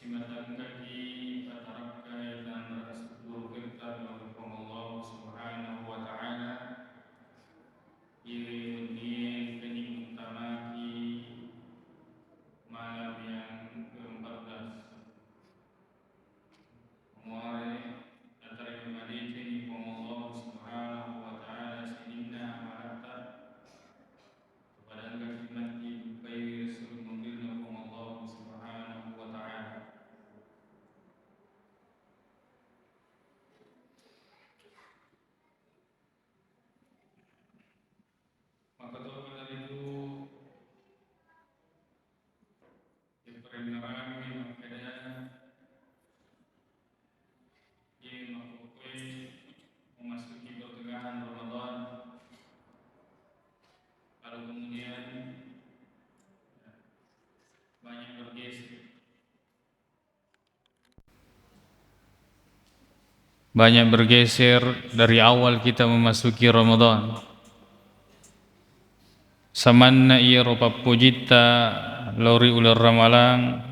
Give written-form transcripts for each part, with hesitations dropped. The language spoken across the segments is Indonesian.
simatangkaki patarakkai dan rasul kita oleh Allah Subhanahu wa taala ini kening utamaki malam yang ke-14 Muare antara kembali ini Allah Subhanahu wa taala sidina malata kepada kaki mati bayi rasul mungkin Allah Subhanahu wa taala. Maka dari itu diperingati makanya yang memasuki pertengahan Ramadan, lalu kemudian banyak bergeser dari awal kita memasuki Ramadan. Samanna iya ropa pujita lori ular ramalang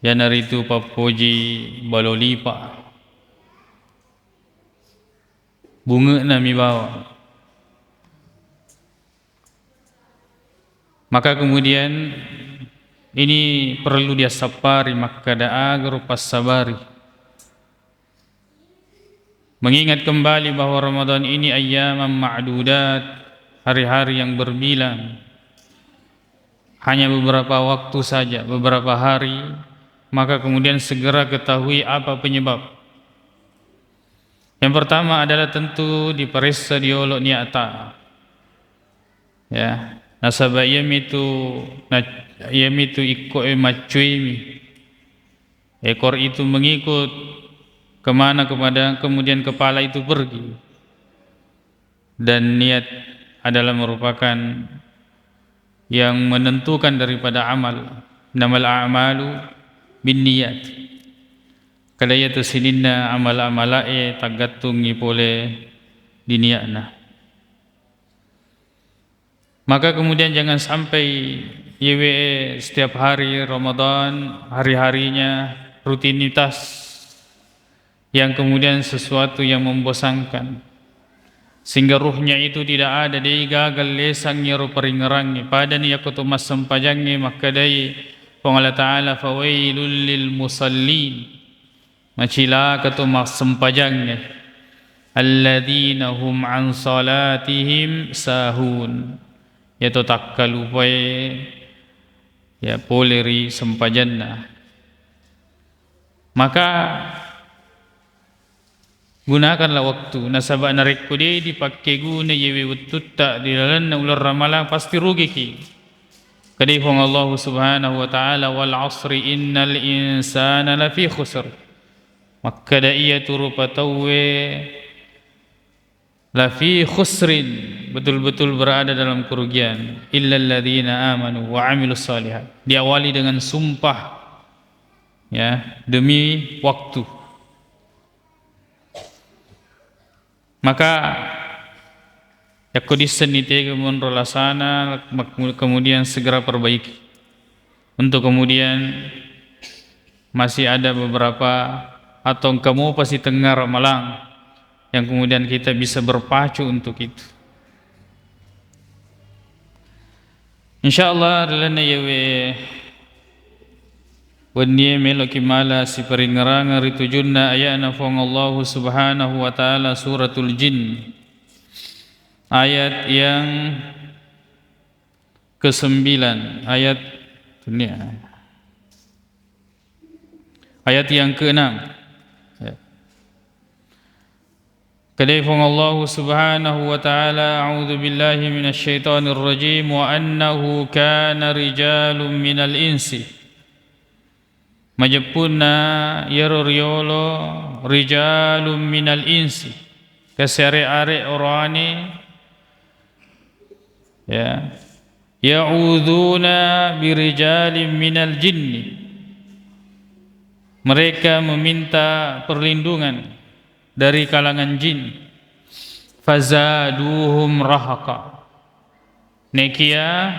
yanaritu papuji balolipa bunga nami bawa. Maka kemudian ini perlu dia sapari makada agar pas sabari, mengingat kembali bahwa Ramadan ini ayyaman ma'dudat, hari-hari yang berbilang, hanya beberapa waktu saja, beberapa hari. Maka kemudian segera ketahui apa penyebab. Yang pertama adalah tentu diperiksa diolok niata, ya. Nasabah iyam itu ikut macuimi, ekor itu mengikut kemana kemudian kepala itu pergi, dan niat adalah merupakan yang menentukan daripada amal. Namal a'malu bin niyat, kadaya tu sininna amal-amalae tagatungi pole diniatna. Maka kemudian jangan sampai YWE setiap hari Ramadan, hari-harinya rutinitas yang kemudian sesuatu yang membosankan, sehingga ruhnya itu tidak ada, dia gagal lesangnya ruparingerangi padan ya kutumas sempajangnya. Maka dari Allah Ta'ala fawailul lil musallin, macila kutumas sempajangnya alladzina hum an salatihim sahun, yaitu tak kalupai ya poleri sempajanna. Maka gunakanlah waktu. Nasabah narik kudi dipakai guna yewe wutut tak di dalam ular ramalan pasti rugi ki. Kadifung Allah Subhanahu wa taala wal asri innal insana lafi khusr. Maka ia turupa tawe lafi khusrin, betul-betul berada dalam kerugian, illal ladzina amanu wa amilus shalihat. Diawali dengan sumpah, ya, demi waktu. Maka yakudisen itu menrolasana, kemudian segera perbaiki. Untuk kemudian masih ada beberapa atau kamu pasti tengah ramalang yang kemudian kita bisa berpacu untuk itu. Insyaallah relana yewe waniye meloki mala si peringeranga ritujunna ayana fong Allah Subhanahu wa taala suratul jin, ayat yang ke-9, ayat dunia, ayat yang ke-6. Kadifung Allah Subhanahu wa taala a'udzu billahi minasy syaithanir rajim wa annahu kana rijalun minal insi majapunna yaruriolo rijalun minal insi kasare-are orane ya ya'udzuna birijalin minal jinni, mereka meminta perlindungan dari kalangan jin. Fazaduhum rahaqa, nekia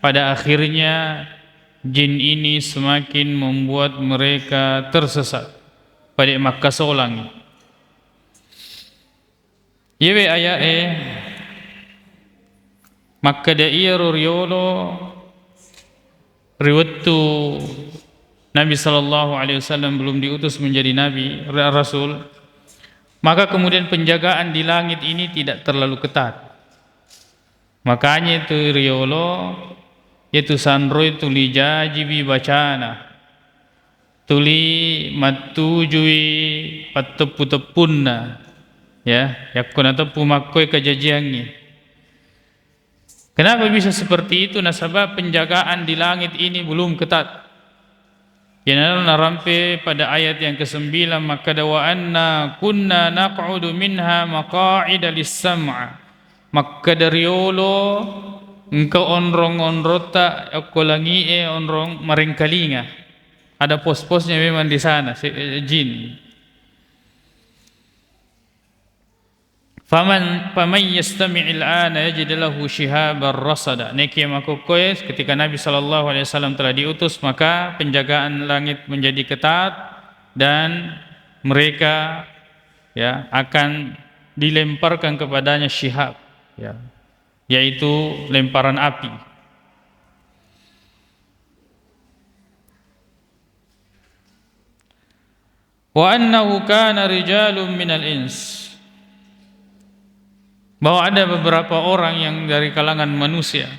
pada akhirnya jin ini semakin membuat mereka tersesat pada Makkah solang. Yewe ayae Makkah da iya riolo riwattu Nabi sallallahu alaihi wasallam belum diutus menjadi nabi rasul, maka kemudian penjagaan di langit ini tidak terlalu ketat. Makanya itu riolo yaitu sanro itu lijajibi bacana tuli matujui patepu-tepunna ya yakuna tepu makkoi kajajiangi. Kenapa bisa seperti itu? Nasabah penjagaan di langit ini belum ketat. Yang narampe pada ayat yang ke-9, maka wa anna kunna naq'udu minha maqa'ida lis-sam'a. Maka dariolo engkau onrong-onrota akolangi onrong maringkalinga. Ada pos-posnya memang di sana jin. Faman yastami'il ana yajid lahu shihabar rasada. Niki makokoy ketika Nabi sallallahu alaihi wasallam telah diutus, maka penjagaan langit menjadi ketat dan mereka ya akan dilemparkan kepadanya syihab ya, yaitu lemparan api. Wa annahu kana rijalun minal ins, bahwa ada beberapa orang yang dari kalangan manusia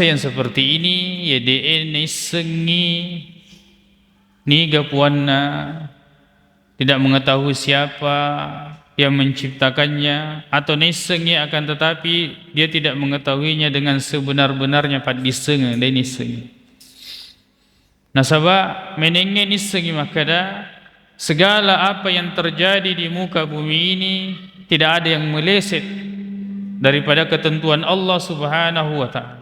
yang seperti ini yede sengi niga puanna tidak mengetahui siapa yang menciptakannya, atau nisengi akan tetapi dia tidak mengetahuinya dengan sebenar-benarnya pad disengi dan nisengi. Nasaba menenge nisengi makada segala apa yang terjadi di muka bumi ini tidak ada yang meleset daripada ketentuan Allah Subhanahu wa taala.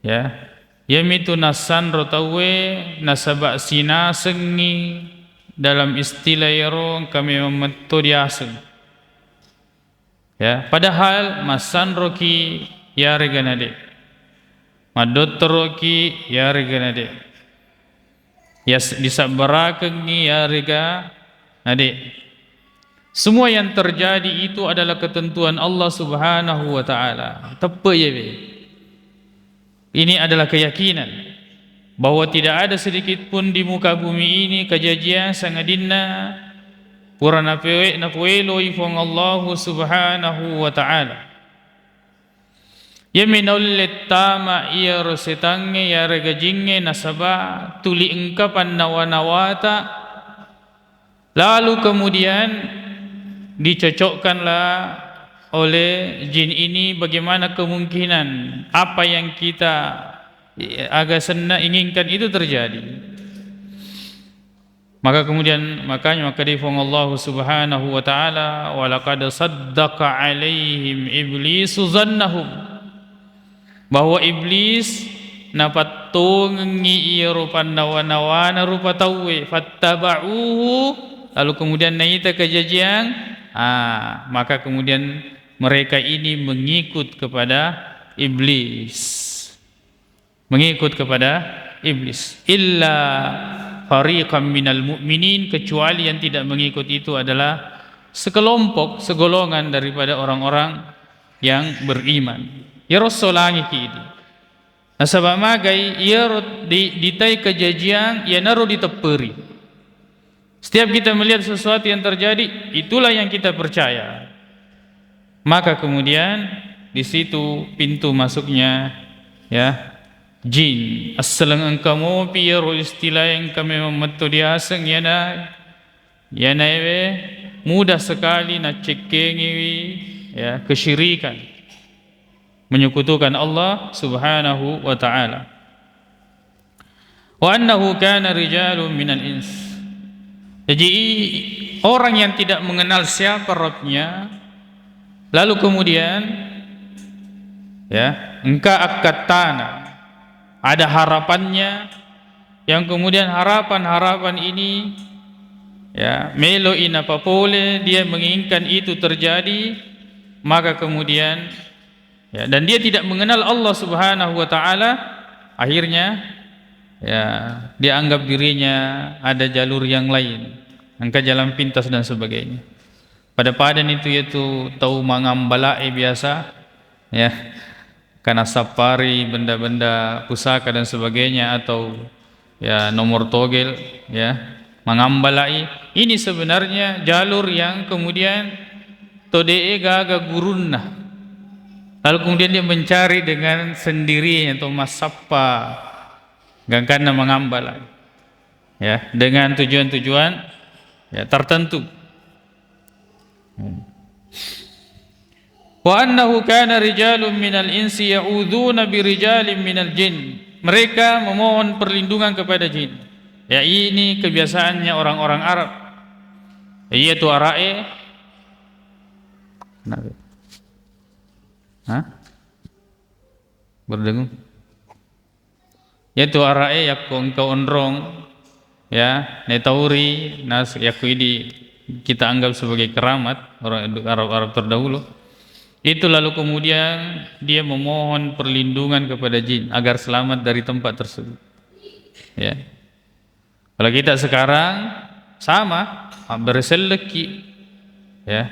Ya, yamitu nasan rotawe nasaba sina sengi dalam istilah yarong kami memetodiaseng. Ya, padahal masan roki ya reganade. Madottor roki ya reganade. Ya disabarakengi ya rega adik. Semua yang terjadi itu adalah ketentuan Allah Subhanahu wa taala. Tepe ya be. Ini adalah keyakinan bahwa tidak ada sedikit pun di muka bumi ini kejadian sangadinna purana pewe na kuelo ifong Allah Subhanahu wa taala. Yaminul tama iya rosetange ya regajinge nasaba tuli engkapan nawanawata, lalu kemudian dicocokkanlah oleh jin ini bagaimana kemungkinan apa yang kita agak senang inginkan itu terjadi. Maka difong Allah Subhanahu wa taala wa laqad saddaqa alaihim iblisu zannahum, bahwa iblis napatungi rupan nawana rupa tawe fattaba'uhu, lalu kemudian naita kejadian maka kemudian mereka ini mengikut kepada iblis illa fariqam minal mu'minin, kecuali yang tidak mengikut itu adalah segolongan daripada orang-orang yang beriman. Ya Rasulullah kini. Nasabah magai ia ditai kejadian ia naruh diteperi. Setiap kita melihat sesuatu yang terjadi, itulah yang kita percaya. Maka kemudian di situ pintu masuknya ya jin. Assalang engkau piero istilah yang kami memetodiaseng yana mudah sekali nak cekengi ya kesyirikan, menyekutukan Allah Subhanahu wa taala. Wa annahu kana rijalun minal ins. Jadi orang yang tidak mengenal siapa Rabbnya, lalu kemudian ya engka akatana ada harapannya, yang kemudian harapan ini ya melo ina papole dia menginginkan itu terjadi, maka kemudian ya, dan dia tidak mengenal Allah Subhanahu wa taala, akhirnya ya dia anggap dirinya ada jalur yang lain, angka jalan pintas dan sebagainya. Pada padan itu yaitu tahu mangambalai biasa ya, karena safari benda-benda pusaka dan sebagainya, atau ya nomor togel ya, mangambalai ini sebenarnya jalur yang kemudian todee gaga gurunna, lalu kemudian dia mencari dengan sendirinya atau masapa gangkana mangambalai ya, dengan tujuan-tujuan ya tertentu. Wa annahu kana rijalun minal insi ya'udzuna birijalin minal jin. Mereka memohon perlindungan kepada jin. Ya, ini kebiasaannya orang-orang Arab. Yaitu arae. Kenapa? Hah? Berdengung. Yaitu arae yakong kaonrong ya, netauri nas yakuidi kita anggap sebagai keramat orang Arab terdahulu. Itu lalu kemudian dia memohon perlindungan kepada jin agar selamat dari tempat tersebut. Ya. Kalau kita sekarang sama berseleki ya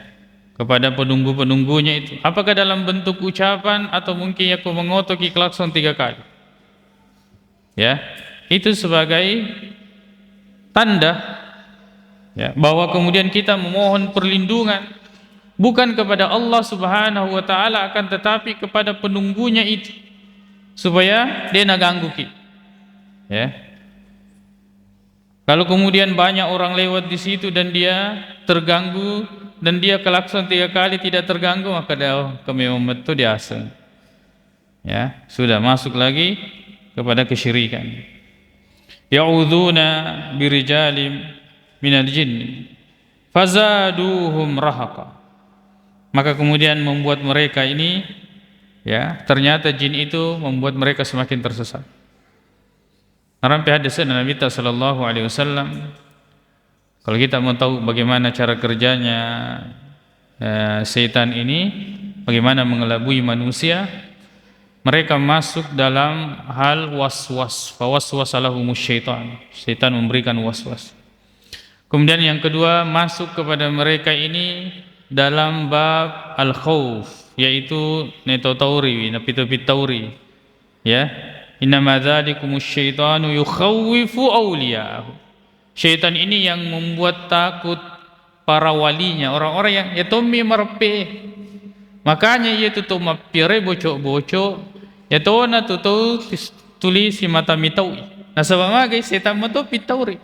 kepada penunggu-penunggunya itu. Apakah dalam bentuk ucapan atau mungkin aku mengotoki klakson 3 kali. Ya, itu sebagai tanda ya, bahwa kemudian kita memohon perlindungan bukan kepada Allah Subhanahu wa taala, akan tetapi kepada penunggunya itu supaya dia nak ganggu kita. Ya. Kalau kemudian banyak orang lewat di situ dan dia terganggu dan dia kelakson 3 kali tidak terganggu, maka dia memang betul dia asing. Ya, sudah masuk lagi kepada kesyirikan. Ya'udzuna birijalim minal jinn fazaduhum rahaqa. Maka kemudian membuat mereka ini ya, ternyata jin itu membuat mereka semakin tersesat. Sampai hadis Nabi sallallahu alaihi wasallam, kalau kita mau tahu bagaimana cara kerjanya setan ini, bagaimana mengelabui manusia, mereka masuk dalam hal waswas, fawaswasa lahumus syaitan. Setan memberikan waswas. Kemudian yang kedua, masuk kepada mereka ini dalam bab al-khauf, yaitu netotauri, napitopitauri. Ya, innama dzalikumus syaitanu yukhawwifu awliya'ahu. Syaitan ini yang membuat takut para walinya, orang-orang yang yatomi marpe. Makanya ia tutup mapire bocok-bocok, yatona tutup tulis si mata mitawi. Nah sebagai setan mo to pitauri.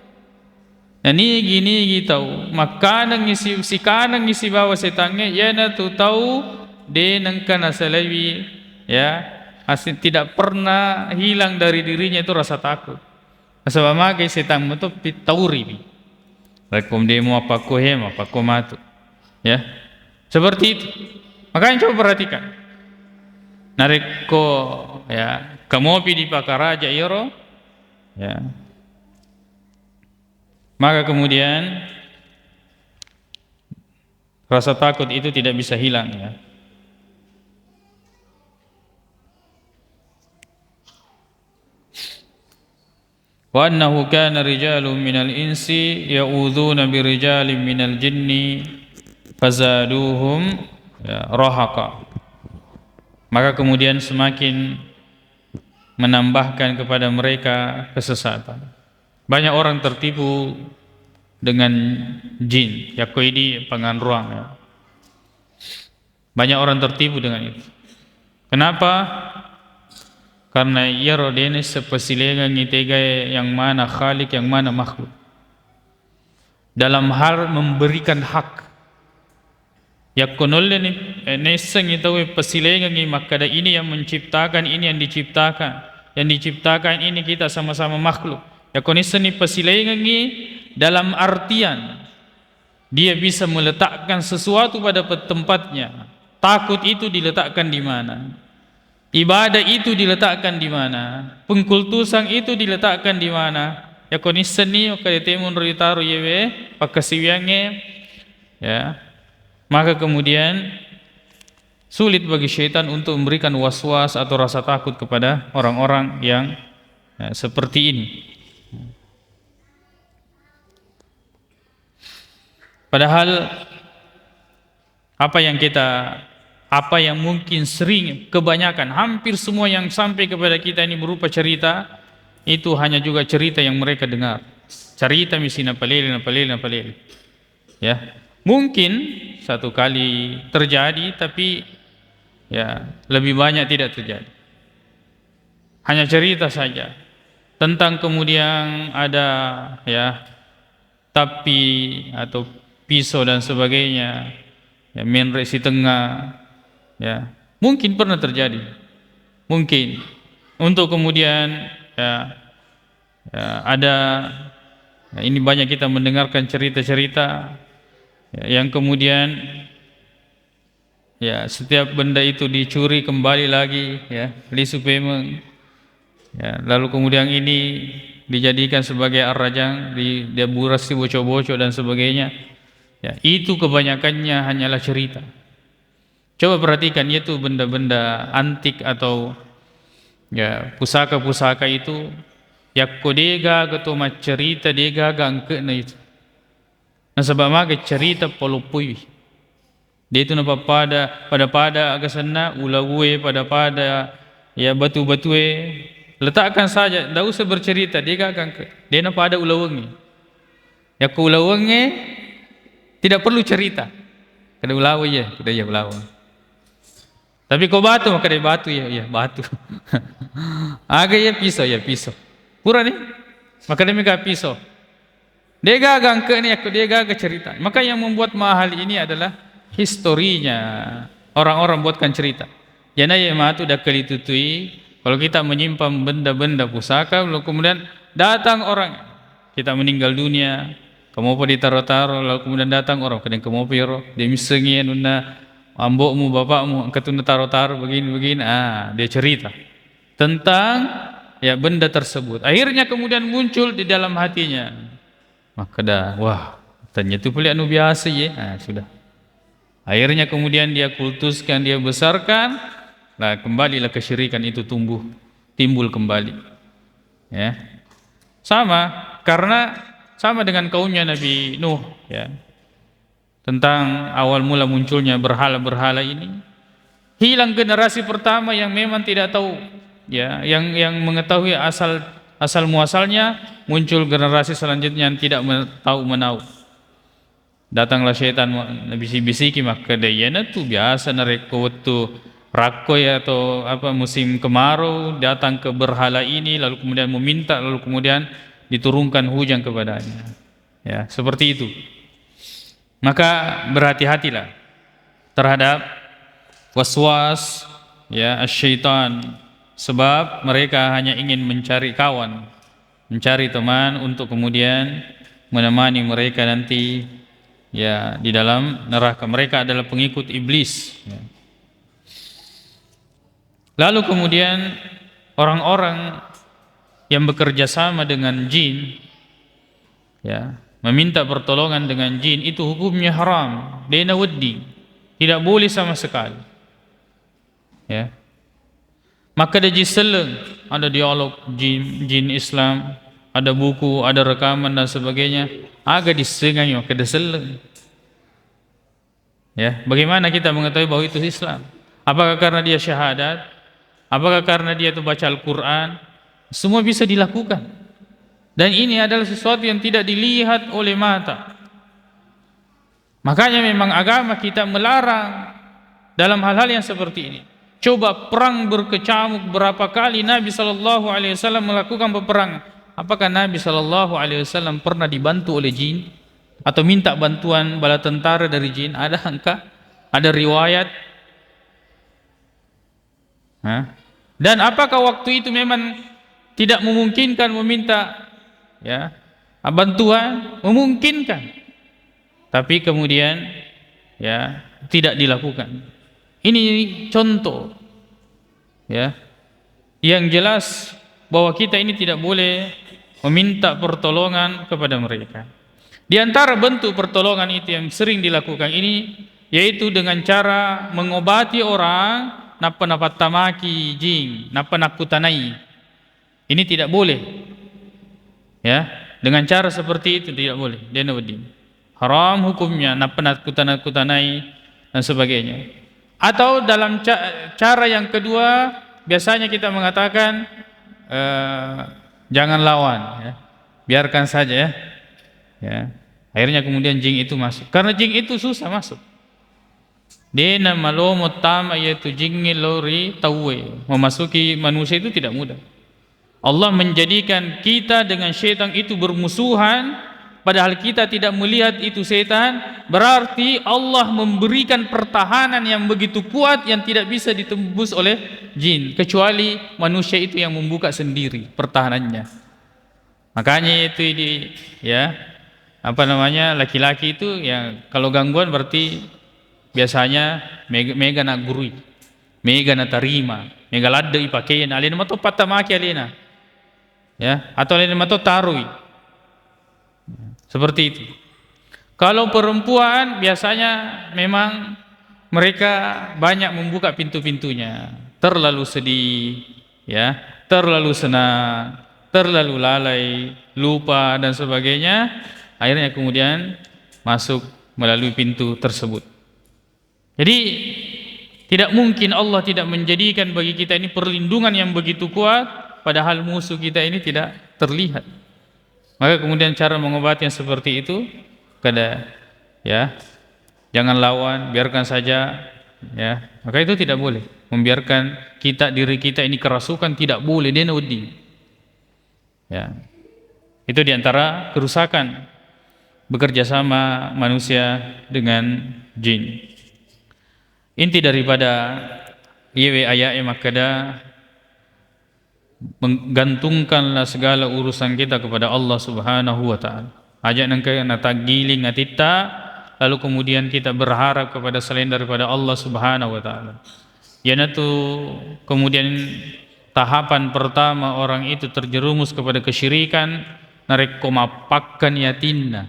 Nah ni gini tahu, makanan ngisi si kanang ngisi bawa setannya, ya na tu tahu de nangkana selawi ya, asli tidak pernah hilang dari dirinya itu rasa takut. Sebagai setan mo to pitauri. Rekom demo apa ko hem apa ko matu. Ya. Seperti itu. Makanya coba perhatikan. Nareko ya, kamopi di pakaraja iro ya. Maka kemudian rasa takut itu tidak bisa hilang ya. Wa annahu kana rijalun minal insi ya'udzuna birijalin minal jinni fazaduhum ya, rahaqa. Maka kemudian semakin menambahkan kepada mereka kesesatan. Banyak orang tertipu dengan jin, yakoidi pangan ruang ya. Banyak orang tertipu dengan itu. Kenapa? Karena ia rodene sepesilengan ngitega yang mana khalik, yang mana makhluk. Dalam hal memberikan hak. Yakonolle ni neseng itu pesilengan ni, maka ini yang menciptakan, ini yang diciptakan. Yang diciptakan ini kita sama-sama makhluk. Yakonisani pesilengan ni dalam artian dia bisa meletakkan sesuatu pada tempatnya. Takut itu diletakkan di mana? Ibadah itu diletakkan di mana? Pengkultusan itu diletakkan di mana? Yakonisani okadetemun ritaru yewe pakasiwiange ya. Maka kemudian sulit bagi syaitan untuk memberikan was-was atau rasa takut kepada orang-orang yang seperti ini. Padahal apa yang mungkin sering, kebanyakan, hampir semua yang sampai kepada kita ini berupa cerita, itu hanya juga cerita yang mereka dengar. Cerita misi napalele. Ya, mungkin satu kali terjadi, tapi ya lebih banyak tidak terjadi. Hanya cerita saja. Tentang kemudian ada ya tapi atau pisau dan sebagainya, ya menrek si tengah, ya mungkin pernah terjadi, mungkin untuk kemudian ada ini banyak kita mendengarkan cerita-cerita yang kemudian ya setiap benda itu dicuri kembali lagi, ya lisu pemeng, ya lalu kemudian ini dijadikan sebagai arrajang, dia buras si bocor-bocor dan sebagainya. Ya, itu kebanyakannya hanyalah cerita. Coba perhatikan, itu benda-benda antik atau ya pusaka-pusaka itu ya kodega atau cerita dega gangke na itu. Nah sebab maga cerita polopui. Dia itu napa pada agasana ulawe pada ya batu-batue, letakkan saja, tidak usah bercerita, dega gangke. Dia napa ada ulawengi. Ya ko ulawengi tidak perlu cerita. Kada ulawa ya, kada ya ulawa. Tapi kau batu maka dia batu ya batu. Aga ya pisau. Pura nih. Maka dia mega pisau. Dia gagang ke ni aku dia gagang cerita. Maka yang membuat mahal ini adalah historinya. Orang-orang buatkan cerita. Jana ya matu dah kali tutui. Kalau kita menyimpan benda-benda pusaka, lalu kemudian datang orang, kita meninggal dunia, kamu apa ditaro-taro, lalu kemudian datang orang kadang kamu piro, dia misengin nuna ambokmu, bapakmu, angkat nuna taro-taro begini, dia cerita tentang ya benda tersebut. Akhirnya kemudian muncul di dalam hatinya, maka dah, wah, ternyata itu pelik anu biasa ya, sudah. Akhirnya kemudian dia kultuskan, dia besarkan, lah kembalilah kesyirikan itu timbul kembali. Ya, sama dengan kaumnya Nabi Nuh, ya. Tentang awal mula munculnya berhala-berhala ini, hilang generasi pertama yang memang tidak tahu, ya, yang mengetahui asal muasalnya, muncul generasi selanjutnya yang tidak tahu menau. Datanglah syaitan bisi-bisiki, maka dayana tu biasa nareko tu rakoi atau apa musim kemarau, datang ke berhala ini lalu kemudian meminta, lalu kemudian diturunkan hujan kepadanya. Ya, seperti itu. Maka berhati-hatilah terhadap waswas ya syaitan, sebab mereka hanya ingin mencari kawan, mencari teman untuk kemudian menemani mereka nanti ya di dalam neraka. Mereka adalah pengikut iblis. Ya. Lalu kemudian orang-orang yang bekerja sama dengan jin, ya, meminta pertolongan dengan jin, itu hukumnya haram, dena weddi, tidak boleh sama sekali. Ya. Maka ada jiseleng, ada dialog jin Islam, ada buku, ada rekaman dan sebagainya, agak disengaja maka diseleng. Ya, bagaimana kita mengetahui bahwa itu Islam? Apakah karena dia syahadat? Apakah karena dia itu baca Al-Quran? Semua bisa dilakukan. Dan ini adalah sesuatu yang tidak dilihat oleh mata. Makanya memang agama kita melarang dalam hal-hal yang seperti ini. Coba perang berkecamuk berapa kali Nabi SAW melakukan peperangan. Apakah Nabi SAW pernah dibantu oleh jin? Atau minta bantuan bala tentara dari jin? Ada angka? Ada riwayat? Dan apakah waktu itu memang tidak memungkinkan meminta ya bantuan? Memungkinkan, tapi kemudian ya tidak dilakukan. Ini contoh ya yang jelas bahwa kita ini tidak boleh meminta pertolongan kepada mereka. Di antara bentuk pertolongan itu yang sering dilakukan ini yaitu dengan cara mengobati orang napa tamaki jing, napa nakutanai. Ini tidak boleh. Ya, dengan cara seperti itu tidak boleh. Dia nawadi. Haram hukumnya napa nakutanai dan sebagainya. Atau dalam cara yang kedua, biasanya kita mengatakan jangan lawan, ya. Biarkan saja, ya. Ya. Akhirnya kemudian jin itu masuk. Karena jin itu susah masuk. Dena malomo tama yaitu jingi lori tawe. Memasuki manusia itu tidak mudah. Allah menjadikan kita dengan syaitan itu bermusuhan, padahal kita tidak melihat itu setan. Berarti Allah memberikan pertahanan yang begitu kuat yang tidak bisa ditembus oleh jin, kecuali manusia itu yang membuka sendiri pertahanannya. Makanya itu laki-laki itu ya kalau gangguan berarti biasanya mega na gurui, mega na tarima, mega ladda ipakaian alina mato patamaki alina, ya, atau alina mato tarui, seperti itu. Kalau perempuan biasanya memang mereka banyak membuka pintu-pintunya, terlalu sedih, ya, terlalu senang, terlalu lalai, lupa dan sebagainya, akhirnya kemudian masuk melalui pintu tersebut. Jadi tidak mungkin Allah tidak menjadikan bagi kita ini perlindungan yang begitu kuat, padahal musuh kita ini tidak terlihat. Maka kemudian cara mengobati yang seperti itu, jangan lawan, biarkan saja, ya. Maka itu tidak boleh. Membiarkan diri kita ini kerasukan tidak boleh. Dia naudi. Ya. Itu diantara kerusakan bekerja sama manusia dengan jin. Inti daripada yewe ayat makada menggantungkanlah segala urusan kita kepada Allah Subhanahu wa taala. Ajak nangka natagiling atita, lalu kemudian kita berharap kepada selain daripada Allah Subhanahu wa taala. Yanatu kemudian tahapan pertama orang itu terjerumus kepada kesyirikan, narek komapakkan yatinna.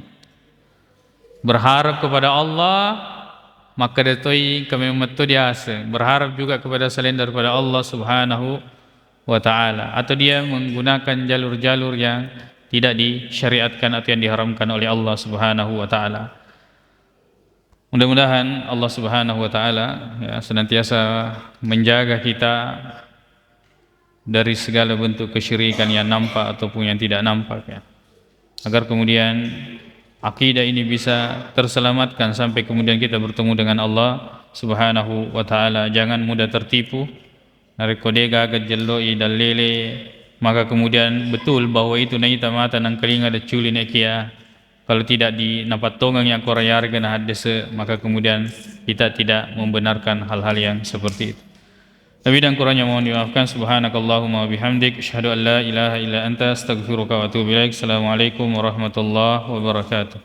Berharap kepada Allah, maka datoi kami metodiase berharap juga kepada selain daripada Allah Subhanahu wa taala, atau dia menggunakan jalur-jalur yang tidak disyariatkan atau yang diharamkan oleh Allah Subhanahu wa taala. Mudah-mudahan Allah Subhanahu wa taala senantiasa menjaga kita dari segala bentuk kesyirikan yang nampak ataupun yang tidak nampak, ya. Agar kemudian akidah ini bisa terselamatkan sampai kemudian kita bertemu dengan Allah Subhanahu wa taala. Jangan mudah tertipu dari kodega gajelloi dalele, maka kemudian betul bahwa itu naita mata nang kelinga da culi nekia. Kalau tidak di napat tongang yang korayarga na hadese, maka kemudian kita tidak membenarkan hal-hal yang seperti itu. Lebih dan kurangnya mohon dimaafkan. Subhanakallahumma wa bihamdik, asyhadu an la ilaha illa anta, astaghfiruka wa atubu ilaik. Assalamualaikum warahmatullahi wabarakatuh.